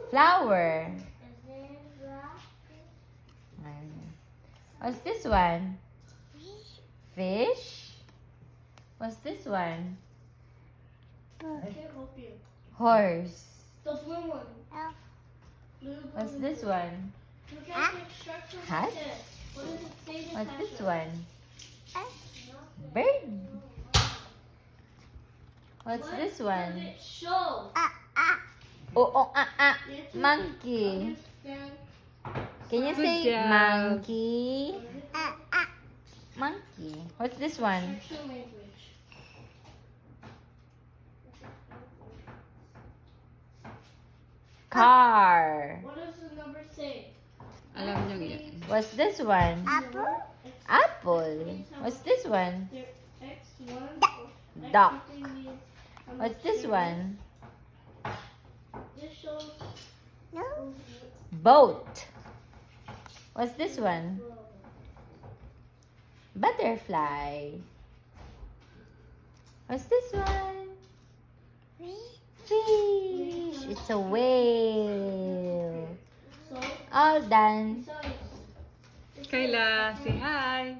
Flower. What's this one? Fish. What's this one? I can't help you. Horse. The blue one. What's this one? Look at the instructions. Hat? What does it say to What's attach this it? one? Bird. What's What this does one? it show? Monkey. Understand? Can you Good say job. monkey? Monkey. What's this one? Instruction language. Car. What does the number say? Alam niyo yan. What's this one? Apple. Apple. What's this one? X1. Duck. What's this one? This shows. Boat. What's this one? Butterfly. What's this one? Fish. It's a whale. So, All done. so Kayla, say hi.